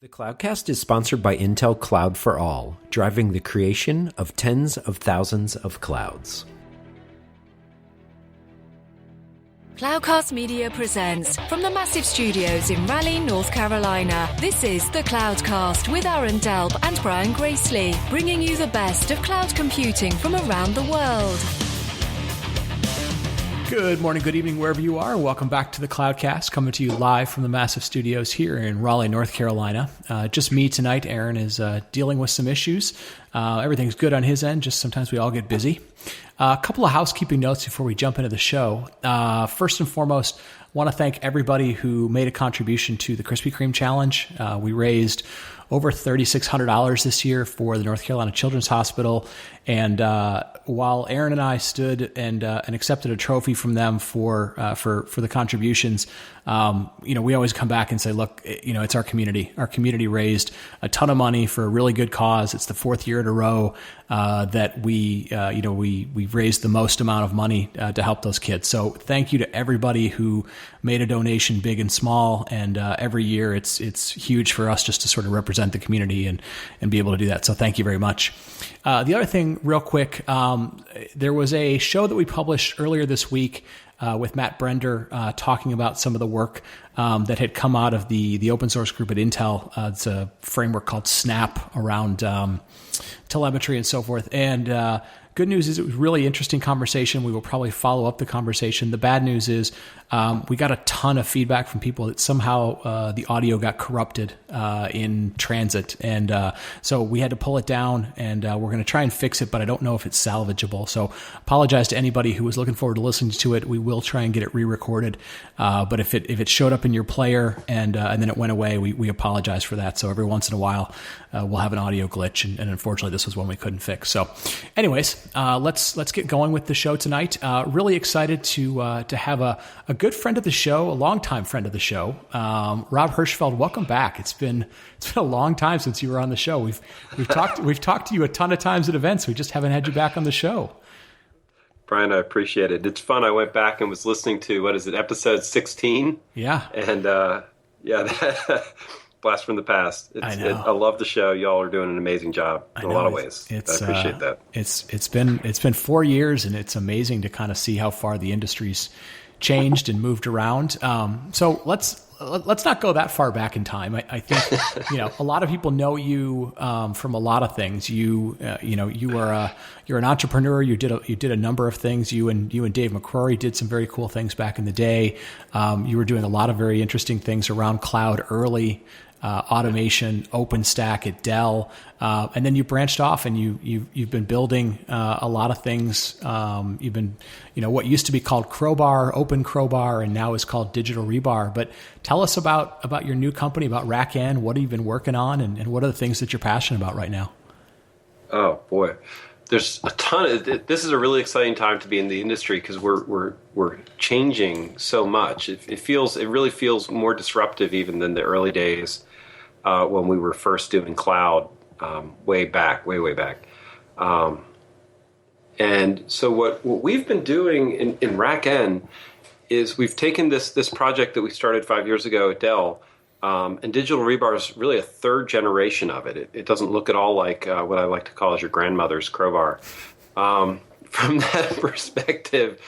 The Cloudcast is sponsored by Intel Cloud for All, driving the creation of tens of thousands of clouds. Cloudcast Media presents from the massive studios in Raleigh, North Carolina. This is the Cloudcast with Aaron Delp and Brian Gracely, bringing you the best of cloud computing from around the world. Good morning, good evening, wherever you are. Welcome back to the Cloudcast, coming to you live from the massive studios here in Raleigh, North Carolina. Just me tonight. Aaron is dealing with some issues. Everything's good on his end, just sometimes we all get busy. A couple of housekeeping notes before we jump into the show. First and foremost, I want to thank everybody who made a contribution to the Krispy Kreme Challenge. We raised over $3,600 this year for the North Carolina Children's Hospital. And while Aaron and I stood and accepted a trophy from them for the contributions, we always come back and say, look, it's our community. Our community raised a ton of money for a really good cause. It's the fourth year in a row that we've raised the most amount of money to help those kids. So thank you to everybody who made a donation, big and small. And every year it's huge for us just to sort of represent the community and be able to do that. So thank you very much. The other thing, real quick, there was a show that we published earlier this week with Matt Brender talking about some of the work that had come out of the open source group at Intel. It's a framework called Snap around telemetry and so forth. And good news is it was a really interesting conversation. We will probably follow up the conversation. The bad news is we got a ton of feedback from people that somehow the audio got corrupted in transit. And so we had to pull it down, and we're going to try and fix it, but I don't know if it's salvageable. So apologize to anybody who was looking forward to listening to it. We will try and get it re-recorded. But if it showed up in your player and then it went away, we apologize for that. So every once in a while, we'll have an audio glitch, and unfortunately, this was one we couldn't fix. So anyways, let's get going with the show tonight. Really excited to have a good friend of the show, a longtime friend of the show, Rob Hirschfeld. Welcome back. It's been a long time since you were on the show. We've talked to you a ton of times at events. We just haven't had you back on the show. Brian, I appreciate it. It's fun. I went back and was listening to, episode 16? Yeah. And blast from the past. I love the show. Y'all are doing an amazing job in a lot of ways. I appreciate that. It's been 4 years, and it's amazing to kind of see how far the industry's changed and moved around. So let's not go that far back in time. I think a lot of people know you from a lot of things. You're an entrepreneur. You did a number of things. You and Dave McCrory did some very cool things back in the day. You were doing a lot of very interesting things around cloud early. Automation, OpenStack at Dell, and then you branched off and you've been building a lot of things. You've been, what used to be called Crowbar, Open Crowbar, and now is called Digital Rebar. But tell us about your new company, about RackN. What have you been working on, and what are the things that you're passionate about right now? Oh boy, there's a ton. This is a really exciting time to be in the industry because we're changing so much. It really feels more disruptive even than the early days. When we were first doing cloud way back. And so what we've been doing in RackN is we've taken this project that we started 5 years ago at Dell, and Digital Rebar is really a third generation of it. It doesn't look at all like what I like to call as your grandmother's crowbar. From that perspective,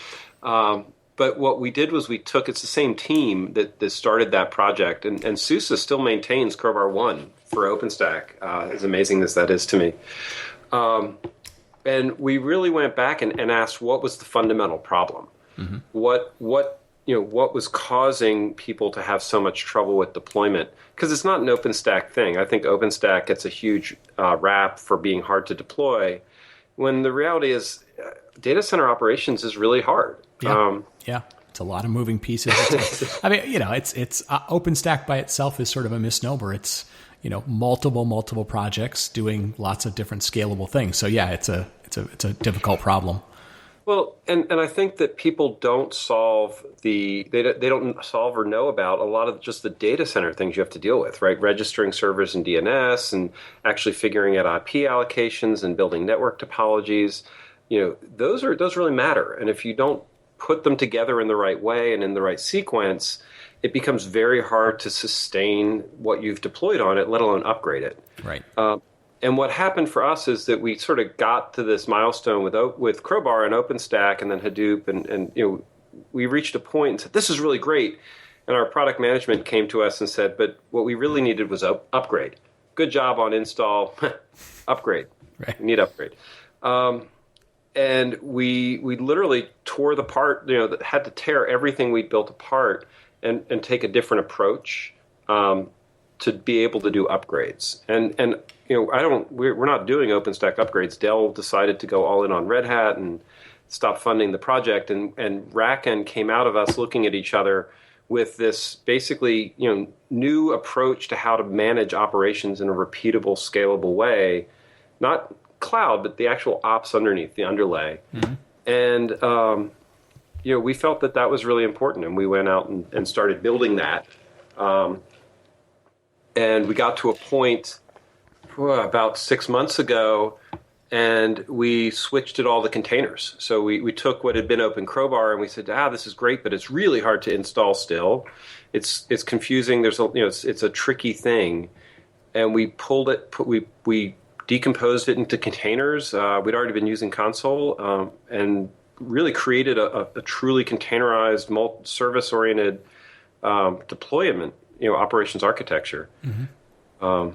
but what we did was it's the same team that started that project, and SUSE still maintains Crowbar 1 for OpenStack, as amazing as that is to me. And we really went back and asked what was the fundamental problem? Mm-hmm. What was causing people to have so much trouble with deployment? Because it's not an OpenStack thing. I think OpenStack gets a huge rap for being hard to deploy, when the reality is data center operations is really hard. Yeah. It's a lot of moving pieces. It's OpenStack by itself is sort of a misnomer. It's, multiple projects doing lots of different scalable things. So yeah, it's a difficult problem. Well, and I think that people don't solve they don't solve or know about a lot of just the data center things you have to deal with, right? Registering servers in DNS and actually figuring out IP allocations and building network topologies. Those really matter. And if you don't put them together in the right way and in the right sequence, it becomes very hard to sustain what you've deployed on it, let alone upgrade it. Right. And what happened for us is that we sort of got to this milestone with Crowbar and OpenStack and then Hadoop, and we reached a point and said, this is really great. And our product management came to us and said, but what we really needed was upgrade. Good job on install, upgrade. Right. We need upgrade. And we literally tore the part, had to tear everything we built apart and take a different approach to be able to do upgrades. And we're not doing OpenStack upgrades. Dell decided to go all in on Red Hat and stop funding the project. And RackN came out of us looking at each other with this basically new approach to how to manage operations in a repeatable, scalable way, not cloud, but the actual ops underneath, the underlay. Mm-hmm. And we felt that was really important, and we went out and started building that. And we got to a point about 6 months ago, and we switched it all to containers. So we took what had been Open Crowbar, and we said, this is great, but it's really hard to install still. It's confusing. It's a tricky thing. And we pulled it, we decomposed it into containers. We'd already been using console, and really created a truly containerized, service-oriented deployment, operations architecture. Mm-hmm.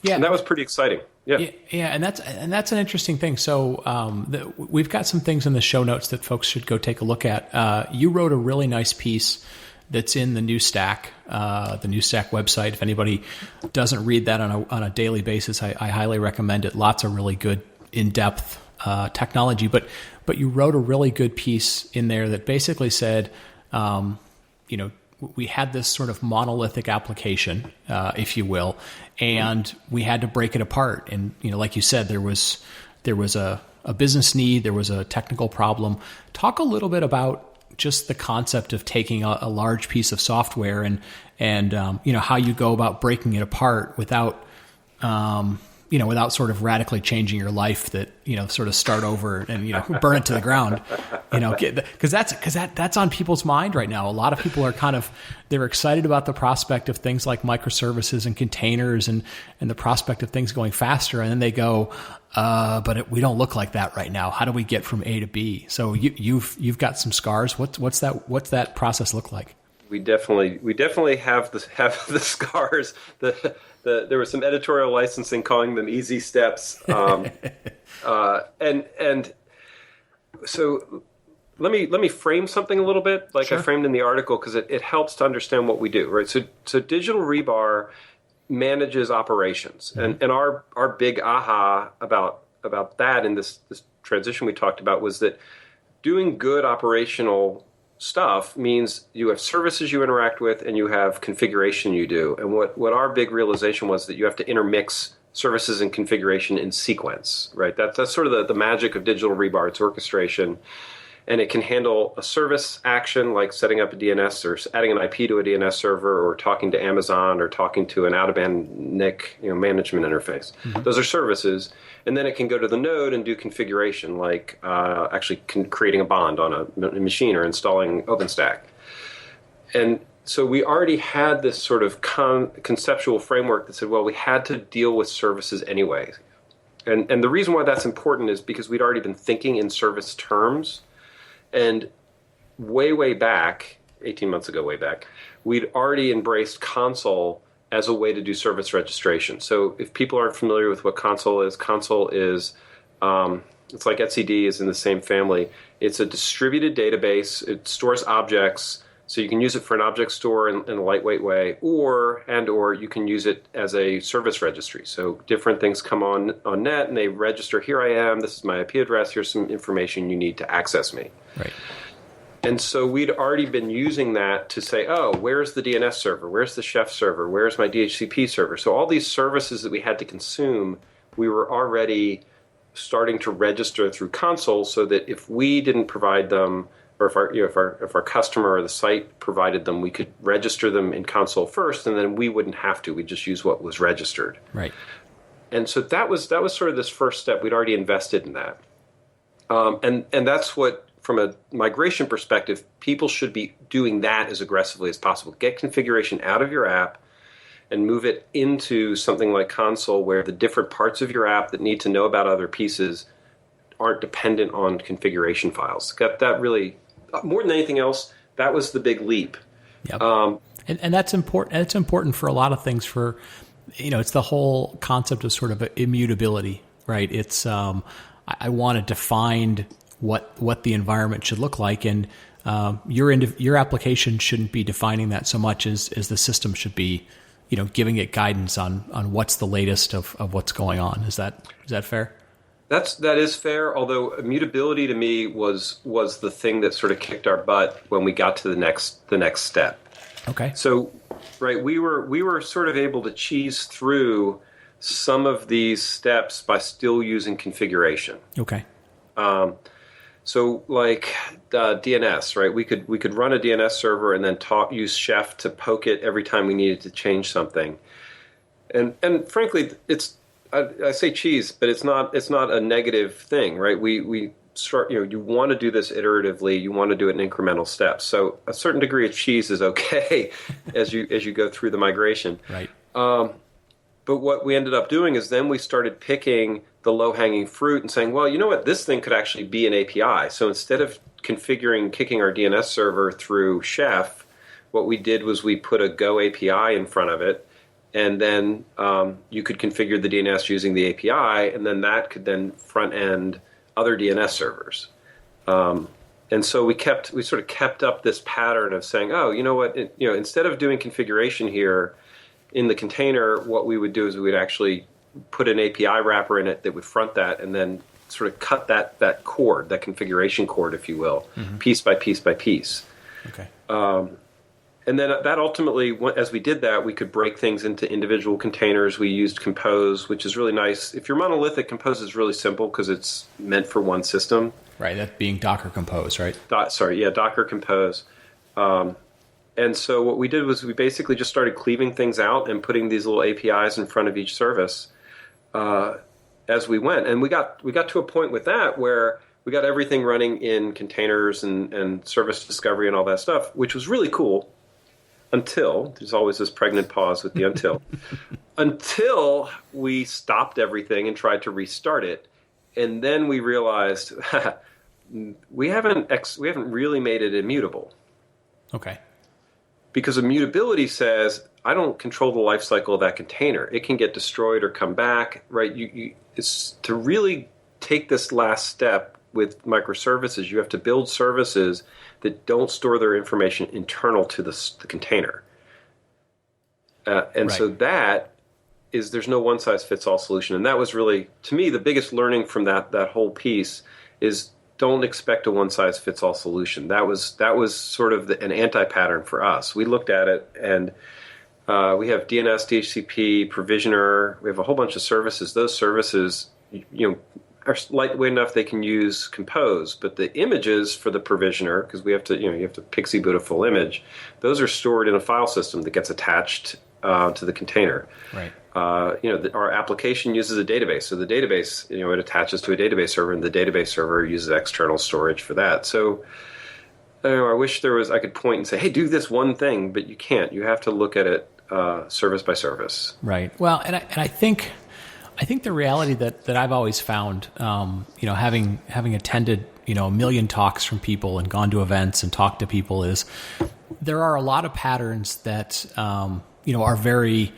And that was pretty exciting. Yeah, and that's an interesting thing. So we've got some things in the show notes that folks should go take a look at. You wrote a really nice piece that's in the new Stack website. If anybody doesn't read that on a daily basis, I highly recommend it. Lots of really good in-depth technology, but you wrote a really good piece in there that basically said, we had this sort of monolithic application, if you will, and we had to break it apart. And like you said, there was a business need, there was a technical problem. Talk a little bit about just the concept of taking a large piece of software and how you go about breaking it apart without without sort of radically changing your life, that sort of start over and burn it to the ground, because that's on people's mind right now. A lot of people are they're excited about the prospect of things like microservices and containers and the prospect of things going faster, and then they go, we don't look like that right now. How do we get from A to B? So you've got some scars. What's that process look like? We definitely have the scars. There was some editorial licensing calling them easy steps, and so let me frame something a little bit like Sure. I framed in the article, because it helps to understand what we do, right? So Digital Rebar manages operations, mm-hmm. and our big aha about that in this transition we talked about was that doing good operational stuff means you have services you interact with and you have configuration you do. And what our big realization was that you have to intermix services and configuration in sequence, right? That's sort of the magic of Digital Rebar. It's orchestration, and it can handle a service action like setting up a DNS or adding an IP to a DNS server or talking to Amazon or talking to an out-of-band NIC management interface. Mm-hmm. Those are services. And then it can go to the node and do configuration, like actually creating a bond on a machine or installing OpenStack. And so we already had this sort of conceptual framework that said, well, we had to deal with services anyway. And the reason why that's important is because we'd already been thinking in service terms. And way back, 18 months ago, we'd already embraced console as a way to do service registration. So if people aren't familiar with what console is it's like etcd is in the same family. It's a distributed database. It stores objects, so you can use it for an object store in a lightweight way, or you can use it as a service registry. So different things come on net, and they register, here I am, this is my IP address, here's some information you need to access me. Right. And so we'd already been using that to say, where's the DNS server? Where's the Chef server? Where's my DHCP server? So all these services that we had to consume, we were already starting to register through console, so that if we didn't provide them, or if our customer or the site provided them, we could register them in console first, and then we wouldn't have to. We'd just use what was registered. Right. And so that was sort of this first step. We'd already invested in that. And that's what from a migration perspective, people should be doing that as aggressively as possible. Get configuration out of your app and move it into something like console, where the different parts of your app that need to know about other pieces aren't dependent on configuration files. Got that really, more than anything else, that was the big leap. Yep. And that's important. It's important for a lot of things. For, it's the whole concept of sort of immutability, right? It's I want to define what the environment should look like, and your application shouldn't be defining that so much as the system should be, giving it guidance on what's the latest of what's going on. Is that fair? That is fair. Although immutability to me was the thing that sort of kicked our butt when we got to the next step. Okay. So, right, we were sort of able to cheese through some of these steps by still using configuration. Okay. So like DNS, right? We could run a DNS server and then use Chef to poke it every time we needed to change something. And frankly, it's I say cheese, but it's not a negative thing, right? We start, you want to do this iteratively, you want to do it in incremental steps. So a certain degree of cheese is okay as you go through the migration. Right. But what we ended up doing is then we started picking the low-hanging fruit and saying, well, you know what, this thing could actually be an API. So instead of kicking our DNS server through Chef, what we did was we put a Go API in front of it, and then you could configure the DNS using the API, and then that could then front-end other DNS servers. And so we sort of kept up this pattern of saying, oh, you know what, instead of doing configuration here in the container, what we would do is we would actually put an API wrapper in it that would front that, and then sort of cut that cord, that configuration cord, if you will, piece by piece by piece. Okay. And then that ultimately, as we did that, we could break things into individual containers. We used Compose, which is really nice. If you're monolithic, Compose is really simple because it's meant for one system. Right, that being Docker Compose, right? Docker Compose. And so what we did was we basically just started cleaving things out and putting these little APIs in front of each service as we went. And we got to a point with that where we got everything running in containers and service discovery and all that stuff, which was really cool until, there's always this pregnant pause with the until we stopped everything and tried to restart it. And then we realized we haven't really made it immutable. Okay. Because immutability says, I don't control the life cycle of that container. It can get destroyed or come back, right? It's to really take this last step with microservices, you have to build services that don't store their information internal to the container. So that is, there's no one-size-fits-all solution. And that was really, to me, the biggest learning from that whole piece is don't expect a one-size-fits-all solution. That was sort of an anti-pattern for us. We looked at it, and we have DNS, DHCP, Provisioner. We have a whole bunch of services. Those services, are lightweight enough they can use Compose, but the images for the Provisioner, because we have to, you have to pixie boot a full image, those are stored in a file system that gets attached to the container. Right. Our application uses a database, so the database, it attaches to a database server, and the database server uses external storage for that. So, I wish I could point and say, hey, do this one thing, but you can't. You have to look at it service by service. Right. Well, and I think the reality that I've always found, having attended, a million talks from people and gone to events and talked to people, is there are a lot of patterns that, are very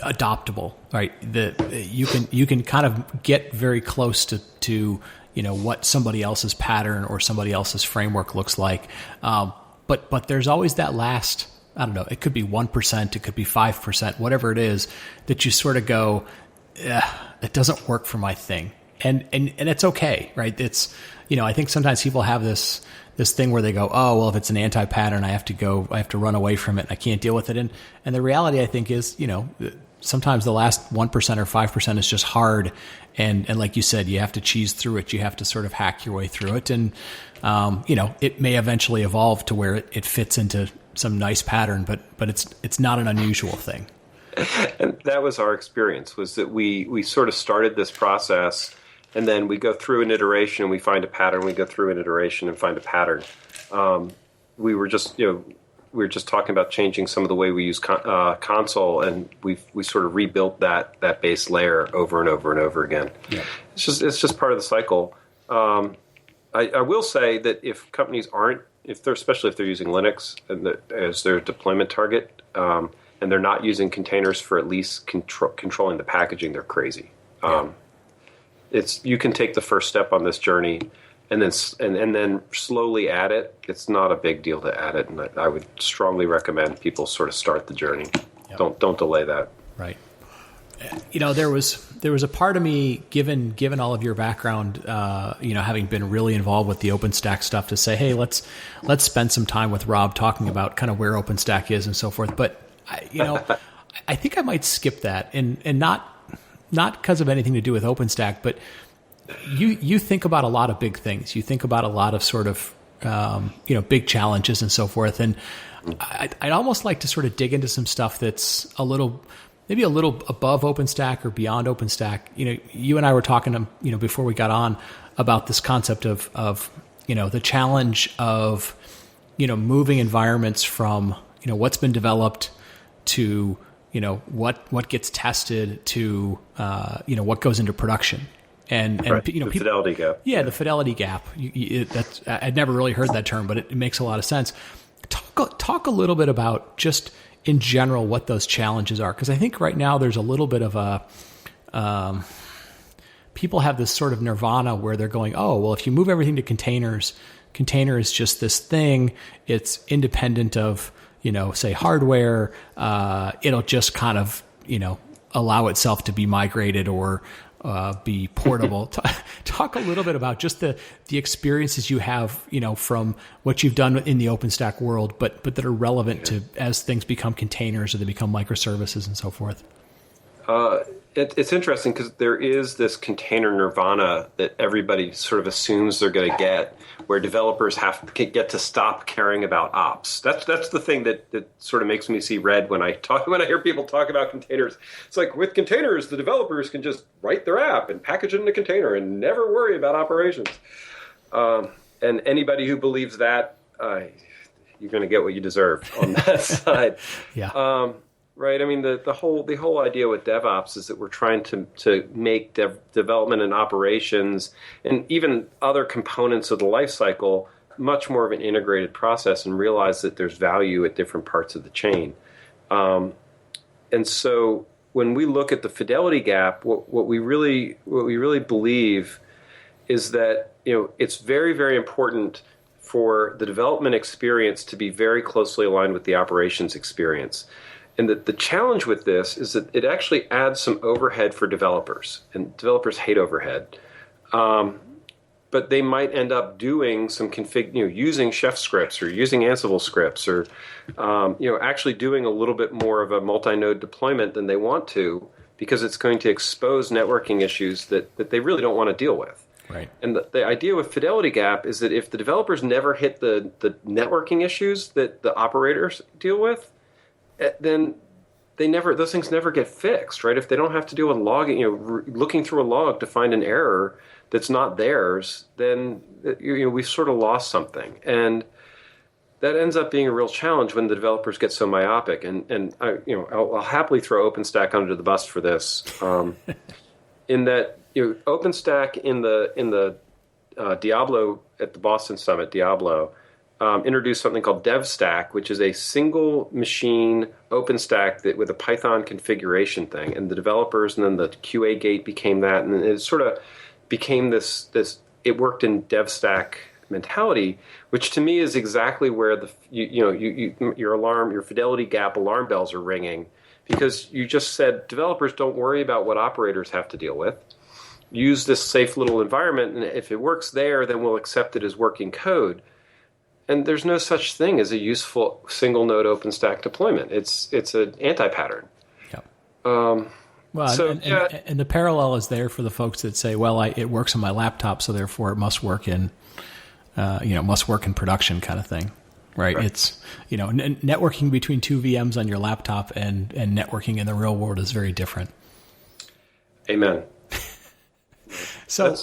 adoptable, right? You can kind of get very close to what somebody else's pattern or somebody else's framework looks like. But there's always that last, I don't know, it could be 1%, it could be 5%, whatever it is, that you sort of go, it doesn't work for my thing. And it's okay, right? It's, I think sometimes people have this thing where they go, oh, well, if it's an anti-pattern, I have to run away from it. I can't deal with it. And the reality, I think, is, sometimes the last 1% or 5% is just hard. And like you said, you have to cheese through it. You have to sort of hack your way through it. And, it may eventually evolve to where it fits into some nice pattern, but it's not an unusual thing. And that was our experience, was that we sort of started this process And then we go through an iteration and we find a pattern. We go through an iteration and find a pattern. We were just talking about changing some of the way we use console, and we sort of rebuilt that base layer over and over and over again. Yeah. It's just part of the cycle. I will say that if companies especially if they're using Linux as their deployment target, and they're not using containers for at least controlling the packaging, they're crazy. You can take the first step on this journey, and then slowly add it. It's not a big deal to add it, and I would strongly recommend people sort of start the journey. Yep. Don't delay that. Right. There was a part of me, given all of your background, having been really involved with the OpenStack stuff, to say, hey, let's spend some time with Rob talking about kind of where OpenStack is and so forth. But I think I might skip that, and not because of anything to do with OpenStack, but you think about a lot of big things. You think about a lot of sort of big challenges and so forth. And I'd almost like to sort of dig into some stuff that's maybe a little above OpenStack or beyond OpenStack. You and I were talking, before we got on, about this concept of the challenge of, moving environments from, what's been developed to, what gets tested to, what goes into production. And right. The fidelity gap. Yeah, the fidelity gap. I'd never really heard that term, but it makes a lot of sense. Talk a little bit about just in general what those challenges are, because I think right now there's a little bit of a people have this sort of nirvana where they're going, oh, well, if you move everything to container is just this thing. It's independent of say hardware. It'll just kind of allow itself to be migrated or be portable. Talk a little bit about just the experiences you have, from what you've done in the OpenStack world, but that are relevant to as things become containers or they become microservices and so forth. It's interesting because there is this container nirvana that everybody sort of assumes they're going to get, where developers get to stop caring about ops. That's the thing that sort of makes me see red when I hear people talk about containers. It's like, with containers, the developers can just write their app and package it in a container and never worry about operations. And anybody who believes that, you're going to get what you deserve on that side. Yeah. Right. I mean, the whole idea with DevOps is that we're trying to make development and operations and even other components of the life cycle much more of an integrated process, and realize that there's value at different parts of the chain. And so when we look at the fidelity gap, what we really believe is that it's very, very important for the development experience to be very closely aligned with the operations experience. And the challenge with this is that it actually adds some overhead for developers, and developers hate overhead. But they might end up doing some using Chef scripts or using Ansible scripts, or actually doing a little bit more of a multi-node deployment than they want to, because it's going to expose networking issues that they really don't want to deal with. Right. And the idea with fidelity gap is that if the developers never hit the networking issues that the operators deal with, then those things never get fixed, right? If they don't have to do a logging, looking through a log to find an error that's not theirs, then we've sort of lost something, and that ends up being a real challenge when the developers get so myopic. And I'll happily throw OpenStack under the bus for this, in that OpenStack in the Diablo at the Boston Summit, Diablo. Introduced something called DevStack, which is a single machine OpenStack with a Python configuration thing. And the developers and then the QA gate became that. And it sort of became this it worked in DevStack mentality, which to me is exactly where your fidelity gap alarm bells are ringing, because you just said developers don't worry about what operators have to deal with. Use this safe little environment, and if it works there, then we'll accept it as working code. And there's no such thing as a useful single node OpenStack deployment. It's an anti-pattern. Yeah. And the parallel is there for the folks that say, well, it works on my laptop, so therefore it must work in, production kind of thing, right? It's, networking between two VMs on your laptop and networking in the real world is very different. Amen. So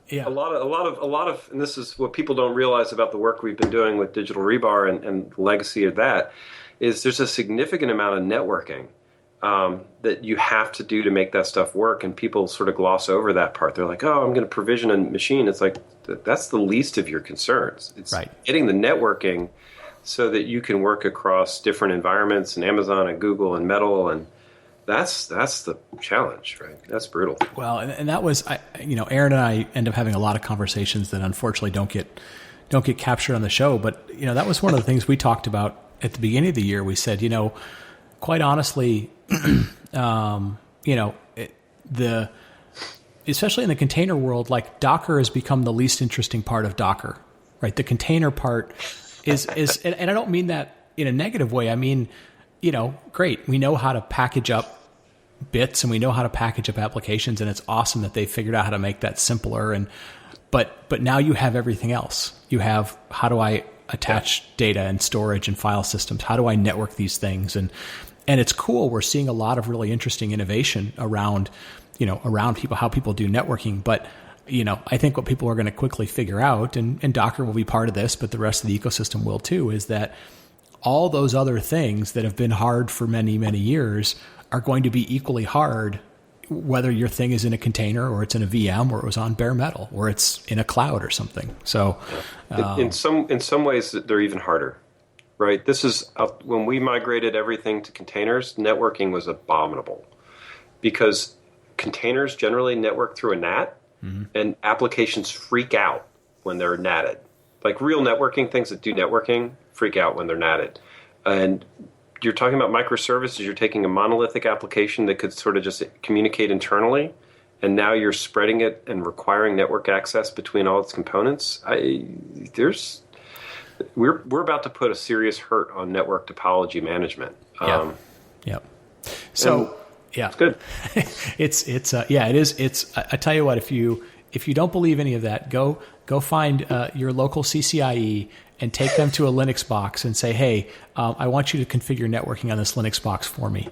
yeah, a lot of, and this is what people don't realize about the work we've been doing with Digital Rebar and the legacy of that, is there's a significant amount of networking that you have to do to make that stuff work, and people sort of gloss over that part. They're like, "Oh, I'm going to provision a machine." It's like that's the least of your concerns. It's getting the networking so that you can work across different environments and Amazon and Google and Metal, and that's the challenge, right? That's brutal. Well, and that was, Aaron and I end up having a lot of conversations that unfortunately don't get captured on the show. But that was one of the things we talked about at the beginning of the year. We said, quite honestly, especially in the container world, like Docker has become the least interesting part of Docker, right? The container part is, and I don't mean that in a negative way. I mean, great. We know how to package up bits and we know how to package up applications, and it's awesome that they figured out how to make that simpler. But now you have everything else. You have, how do I attach data and storage and file systems? How do I network these things? And it's cool. We're seeing a lot of really interesting innovation around people, how people do networking. But, I think what people are going to quickly figure out, and Docker will be part of this, but the rest of the ecosystem will too, is that all those other things that have been hard for many, many years are going to be equally hard, whether your thing is in a container or it's in a VM or it was on bare metal or it's in a cloud or something. So in some ways they're even harder, right? This is when we migrated everything to containers, networking was abominable because containers generally network through a NAT, and applications freak out when they're NATed. Like real networking, things that do networking freak out when they're NATed. And you're talking about microservices. You're taking a monolithic application that could sort of just communicate internally, and now you're spreading it and requiring network access between all its components. We're about to put a serious hurt on network topology management. So it's good. It is. I tell you what, if you don't believe any of that, go find your local CCIE and take them to a Linux box and say, hey, I want you to configure networking on this Linux box for me.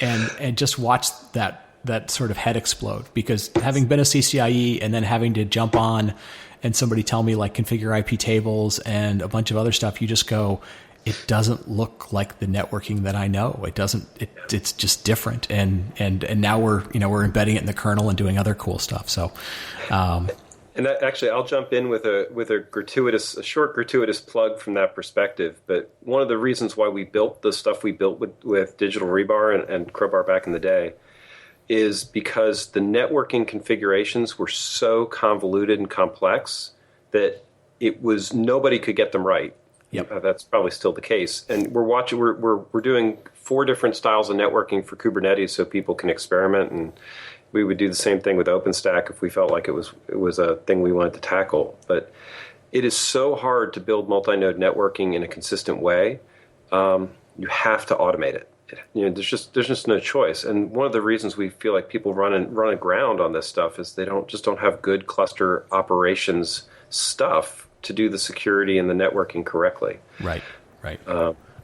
And just watch that sort of head explode. Because having been a CCIE and then having to jump on and somebody tell me like configure IP tables and a bunch of other stuff, you just go, it doesn't look like the networking that I know. It doesn't, it's just different. And now we're embedding it in the kernel and doing other cool stuff. So, and actually, I'll jump in with a short gratuitous plug from that perspective. But one of the reasons why we built the stuff we built with Digital Rebar and Crowbar back in the day is because the networking configurations were so convoluted and complex that nobody could get them right. Yep. That's probably still the case. And we're doing 4 different styles of networking for Kubernetes so people can experiment, and we would do the same thing with OpenStack if we felt like it was a thing we wanted to tackle. But it is so hard to build multi-node networking in a consistent way. You have to automate it. There's just no choice. And one of the reasons we feel like people run aground on this stuff is they don't have good cluster operations stuff to do the security and the networking correctly. Right.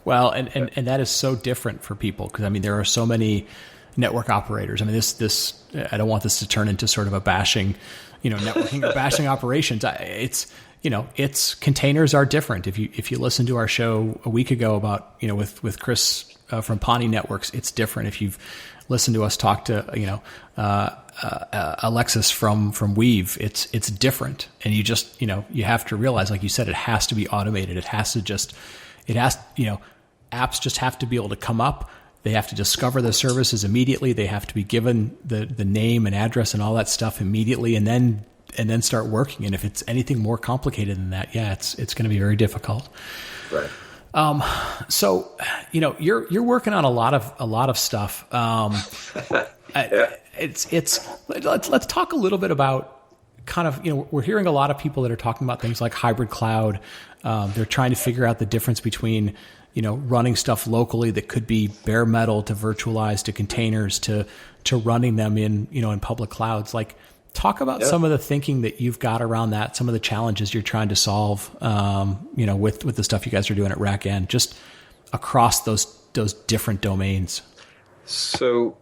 Well, and that is so different for people because, I mean, there are so many network operators. I mean, this I don't want this to turn into sort of a bashing, networking or bashing operations. It's containers are different. If you listen to our show a week ago about, with Chris from Pawnee Networks, it's different. If you've listened to us talk to, Alexis from Weave, it's different. And you just, you have to realize, like you said, it has to be automated. Apps just have to be able to come up. They have to discover the services immediately. They have to be given the name and address and all that stuff immediately, and then start working. And if it's anything more complicated than that, it's going to be very difficult. Right. So, you're working on a lot of stuff. Let's talk a little bit about kind of, we're hearing a lot of people that are talking about things like hybrid cloud. They're trying to figure out the difference between, running stuff locally that could be bare metal to virtualized to containers to running them in public clouds. Like, talk about some of the thinking that you've got around that, some of the challenges you're trying to solve, with the stuff you guys are doing at RackN, just across those different domains. So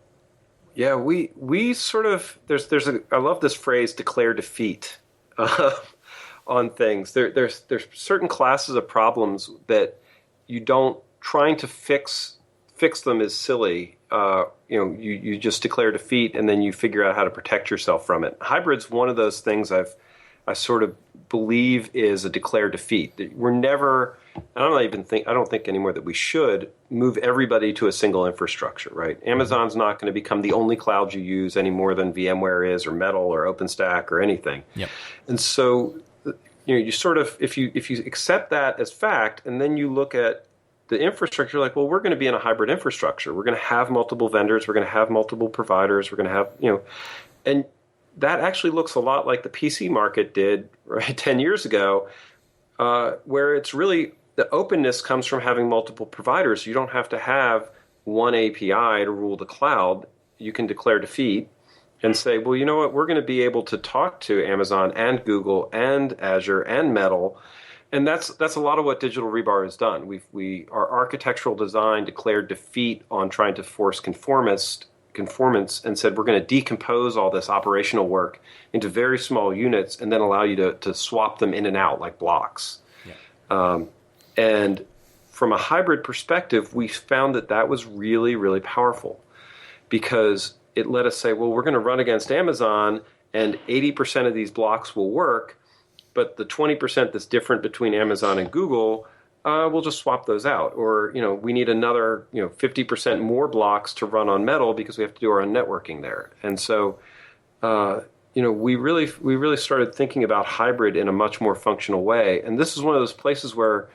Yeah, we sort of I love this phrase, declare defeat on things. There's certain classes of problems that you don't trying to fix them is silly. You just declare defeat and then you figure out how to protect yourself from it. Hybrid's one of those things I sort of believe is a declare defeat. We're never, I don't think anymore that we should move everybody to a single infrastructure, right? Amazon's not going to become the only cloud you use any more than VMware is, or Metal, or OpenStack, or anything. Yep. And so, you sort of, if you accept that as fact, and then you look at the infrastructure, like, well, we're going to be in a hybrid infrastructure. We're going to have multiple vendors. We're going to have multiple providers. We're going to have, and that actually looks a lot like the PC market did, right, 10 years ago, where it's really the openness comes from having multiple providers. You don't have to have one API to rule the cloud. You can declare defeat and say, well, you know what, we're going to be able to talk to Amazon and Google and Azure and Metal. And that's a lot of what Digital Rebar has done. Our architectural design declared defeat on trying to force conformance and said we're going to decompose all this operational work into very small units and then allow you to swap them in and out like blocks. Yeah. And from a hybrid perspective, we found that was really, really powerful because it let us say, well, we're going to run against Amazon and 80% of these blocks will work, but the 20% that's different between Amazon and Google, we'll just swap those out. Or, we need another, 50% more blocks to run on Metal because we have to do our own networking there. And so, we really started thinking about hybrid in a much more functional way. And this is one of those places where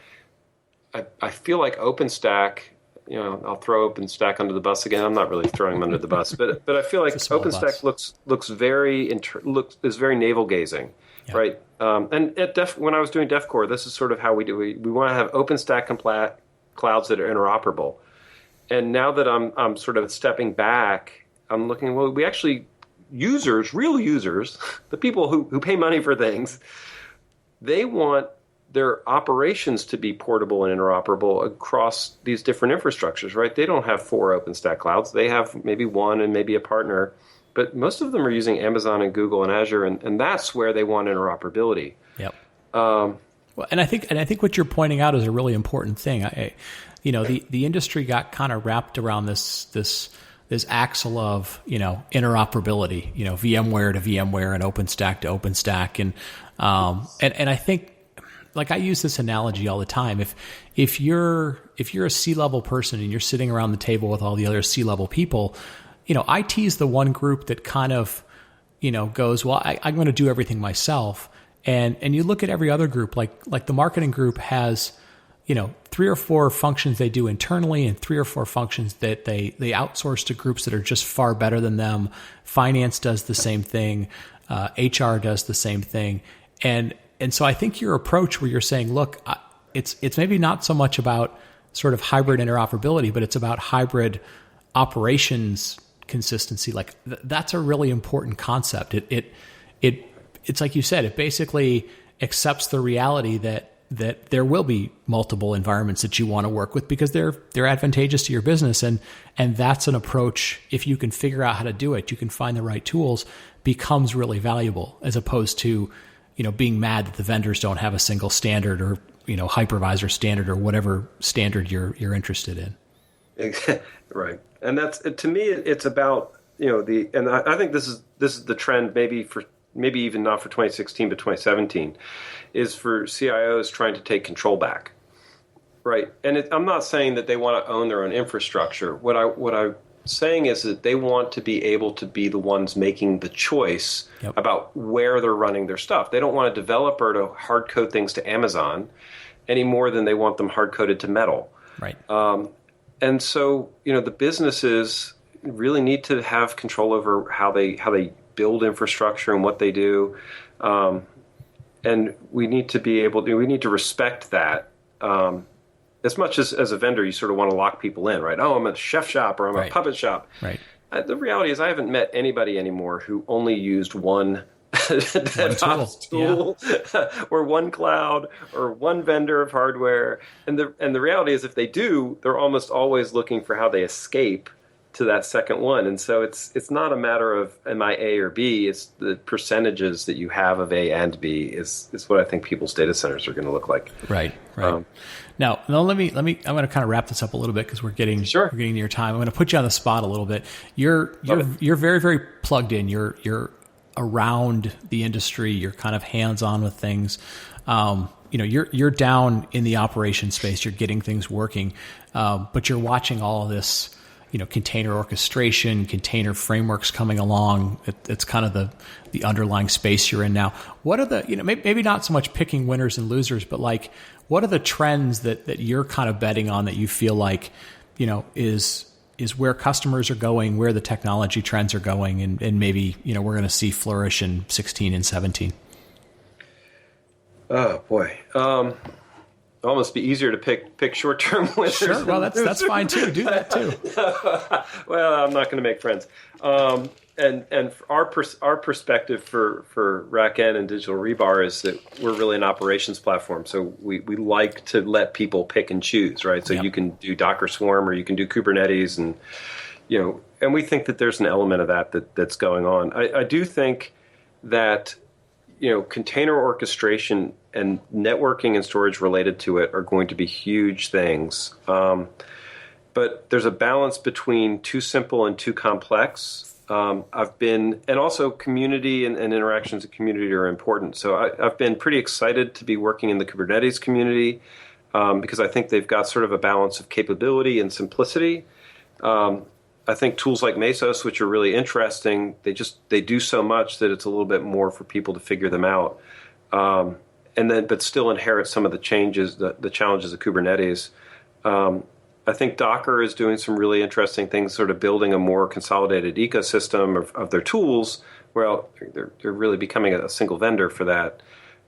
I feel like OpenStack, I'll throw OpenStack under the bus again. I'm not really throwing them under the bus, but I feel like OpenStack is very navel gazing, yeah. Right? And when I was doing DevCore, this is sort of how we do. We want to have OpenStack clouds that are interoperable. And now that I'm sort of stepping back, I'm looking. Well, we actually real users, the people who pay money for things, they want their operations to be portable and interoperable across these different infrastructures, right? They don't have 4 OpenStack clouds. They have maybe one and maybe a partner, but most of them are using Amazon and Google and Azure, and that's where they want interoperability. Yep. Well, and I think what you're pointing out is a really important thing. The industry got kind of wrapped around this axle of interoperability, VMware to VMware and OpenStack to OpenStack, and I think, like, I use this analogy all the time. If you're a C-level person and you're sitting around the table with all the other C-level people, IT is the one group that kind of, goes, well, I'm going to do everything myself. And you look at every other group, like the marketing group has, 3 or 4 functions they do internally and 3 or 4 functions that they outsource to groups that are just far better than them. Finance does the same thing. HR does the same thing. And so I think your approach where you're saying, look, it's maybe not so much about sort of hybrid interoperability, but it's about hybrid operations consistency. Like that's a really important concept. It's like you said, it basically accepts the reality that there will be multiple environments that you want to work with because they're advantageous to your business. And that's an approach, if you can figure out how to do it, you can find the right tools, becomes really valuable as opposed to being mad that the vendors don't have a single standard or, hypervisor standard or whatever standard you're interested in. Right. And that's, to me, it's about, and I think this is the trend maybe even not for 2016, but 2017, is for CIOs trying to take control back. Right. And I'm not saying that they want to own their own infrastructure. What I'm saying is that they want to be able to be the ones making the choice about where they're running their stuff. They don't want a developer to hard code things to Amazon any more than they want them hard coded to Metal. Right. And so, the businesses really need to have control over how they build infrastructure and what they do. And we need to respect that. As much as a vendor, you sort of want to lock people in, right? Oh, I'm a chef shop or I'm a puppet shop. Right. The reality is I haven't met anybody anymore who only used one DevOps tool or one cloud or one vendor of hardware. And the reality is if they do, they're almost always looking for how they escape to that second one. And so it's not a matter of am I A or B, it's the percentages that you have of A and B is what I think people's data centers are going to look like. Right. Now let me I'm going to kind of wrap this up a little bit because we're getting near time. I'm going to put you on the spot a little bit. You're very, very plugged in. You're around the industry. You're kind of hands-on with things. You're down in the operation space. You're getting things working, but you're watching all of this, container orchestration, container frameworks coming along. It's kind of the underlying space you're in now. What are the, maybe not so much picking winners and losers, but like, what are the trends that you're kind of betting on that you feel like, is where customers are going, where the technology trends are going, and maybe, we're going to see flourish in 16 and 17? Oh boy. Almost be easier to pick short-term winners. Sure, well, that's fine too. Do that too. Well, I'm not going to make friends. And our perspective for RackN and Digital Rebar is that we're really an operations platform. So we like to let people pick and choose, right? So you can do Docker Swarm or you can do Kubernetes, and and we think that there's an element of that's going on. I do think that container orchestration and networking and storage related to it are going to be huge things. But there's a balance between too simple and too complex. And also community and interactions in community are important. So I've been pretty excited to be working in the Kubernetes community because I think they've got sort of a balance of capability and simplicity. I think tools like Mesos, which are really interesting, they do so much that it's a little bit more for people to figure them out, but still inherit some of the changes, the challenges of Kubernetes. I think Docker is doing some really interesting things, sort of building a more consolidated ecosystem of their tools. Well, they're really becoming a single vendor for that.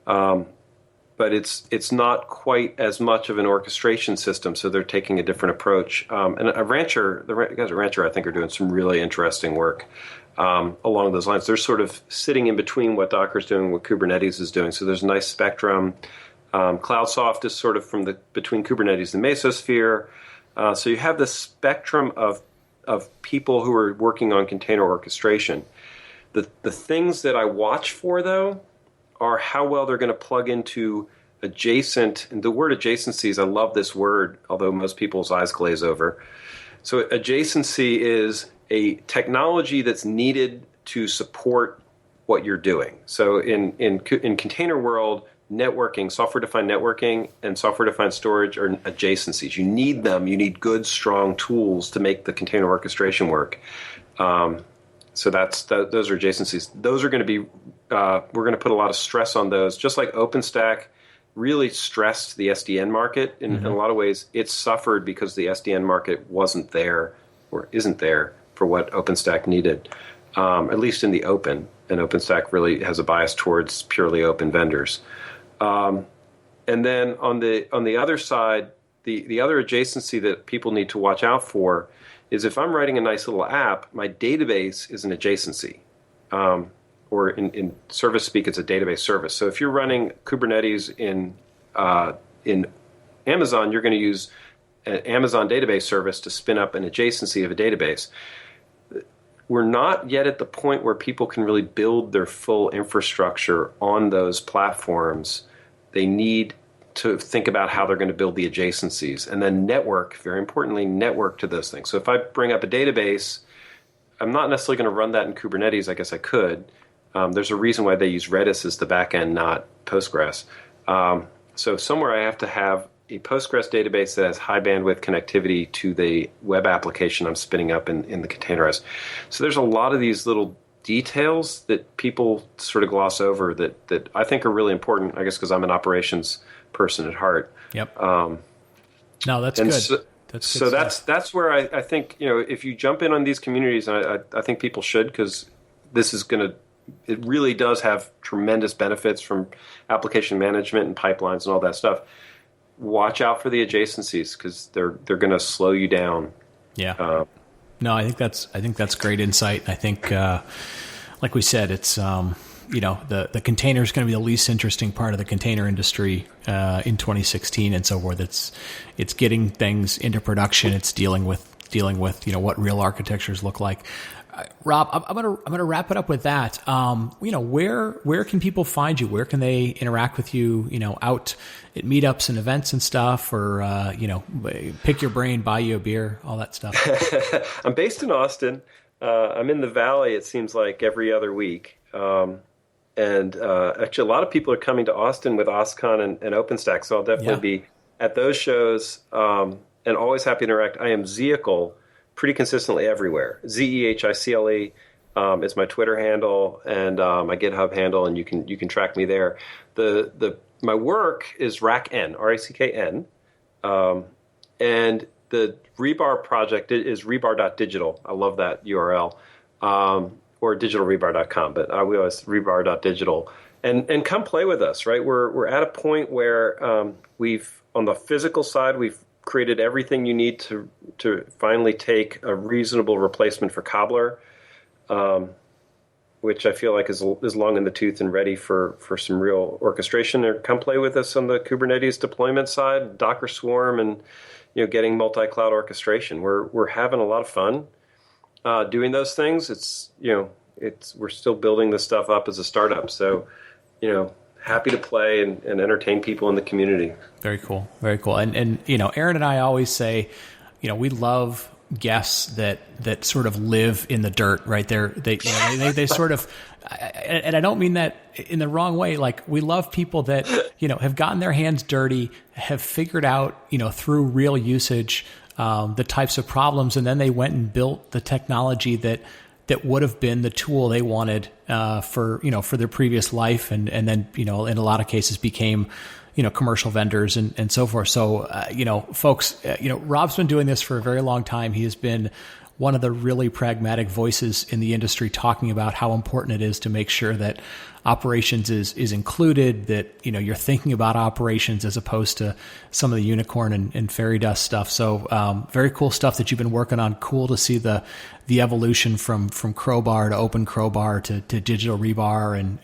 But it's not quite as much of an orchestration system, so they're taking a different approach. And the guys at Rancher, I think, are doing some really interesting work along those lines. They're sort of sitting in between what Docker's doing and what Kubernetes is doing. So there's a nice spectrum. CloudSoft is sort of between Kubernetes and Mesosphere. So you have this spectrum of people who are working on container orchestration. The things that I watch for, though, are how well they're going to plug into adjacent, and the word adjacencies, I love this word, although most people's eyes glaze over. So adjacency is a technology that's needed to support what you're doing. So in container world, networking, software-defined networking, and software-defined storage are adjacencies. You need them. You need good, strong tools to make the container orchestration work. So those are adjacencies. Those are going to be, we're going to put a lot of stress on those. Just like OpenStack really stressed the SDN market in a lot of ways, it suffered because the SDN market wasn't there or isn't there for what OpenStack needed, at least in the open. And OpenStack really has a bias towards purely open vendors. And then on the other side, the other adjacency that people need to watch out for is if I'm writing a nice little app, my database is an adjacency. Or in service speak, it's a database service. So if you're running Kubernetes in Amazon, you're going to use an Amazon database service to spin up an adjacency of a database. We're not yet at the point where people can really build their full infrastructure on those platforms. They need to think about how they're going to build the adjacencies, and then network, very importantly, network to those things. So if I bring up a database, I'm not necessarily going to run that in Kubernetes. I guess I could. There's a reason why they use Redis as the backend, not Postgres. So somewhere I have to have a Postgres database that has high bandwidth connectivity to the web application I'm spinning up in the containerized. So there's a lot of these little details that people sort of gloss over that I think are really important, I guess because I'm an operations person at heart. Yep. No, that's good. That's where I think, if you jump in on these communities, and I think people should, because this is going to, it really does have tremendous benefits from application management and pipelines and all that stuff. Watch out for the adjacencies because they're going to slow you down. Yeah. No, I think that's great insight. I think, like we said, it's the container is going to be the least interesting part of the container industry in 2016 and so forth. It's getting things into production. It's dealing with dealing with, what real architectures look like. Rob, I'm gonna wrap it up with that. Where can people find you? Where can they interact with you? Out at meetups and events and stuff, or pick your brain, buy you a beer, all that stuff. I'm based in Austin. I'm in the Valley. It seems like every other week. And actually, a lot of people are coming to Austin with OSCON and OpenStack, so I'll definitely be at those shows. And always happy to interact. I am Zehicle pretty consistently everywhere. Zehicle is my Twitter handle and my GitHub handle, and you can track me there. My work is RackN, RackN, and the Rebar project is rebar.digital. I love that URL, or digitalrebar.com, but we always rebar.digital. And come play with us, right? We're at a point where we've on the physical side we've created everything you need to finally take a reasonable replacement for Cobbler, which I feel like is long in the tooth and ready for some real orchestration. Or come play with us on the Kubernetes deployment side, Docker Swarm, and getting multi-cloud orchestration. We're having a lot of fun doing those things. We're still building this stuff up as a startup, so happy to play and entertain people in the community. Very cool. Very cool. And Aaron and I always say, we love guests that sort of live in the dirt, right? They sort of, and I don't mean that in the wrong way. Like, we love people that, have gotten their hands dirty, have figured out, through real usage, the types of problems, and then they went and built the technology that would have been the tool they wanted for their previous life, and then in a lot of cases became commercial vendors and so forth. So folks, Rob's been doing this for a very long time. He has been one of the really pragmatic voices in the industry, talking about how important it is to make sure that operations is included, that you're thinking about operations as opposed to some of the unicorn and fairy dust stuff. So very cool stuff that you've been working on. Cool to see the evolution from Crowbar to Open Crowbar to Digital Rebar, and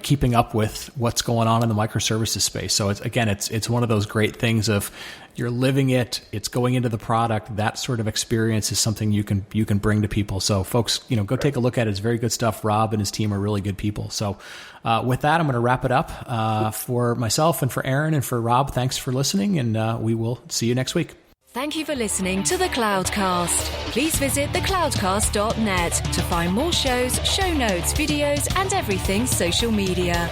keeping up with what's going on in the microservices space. So it's one of those great things of you're living it, it's going into the product. That sort of experience is something you can bring to people. So folks, go take a look at it. It's very good stuff. Rob and his team are really good people. So with that, I'm going to wrap it up for myself and for Aaron and for Rob. Thanks for listening, and we will see you next week. Thank you for listening to the Cloudcast. Please visit thecloudcast.net to find more shows, show notes, videos, and everything social media.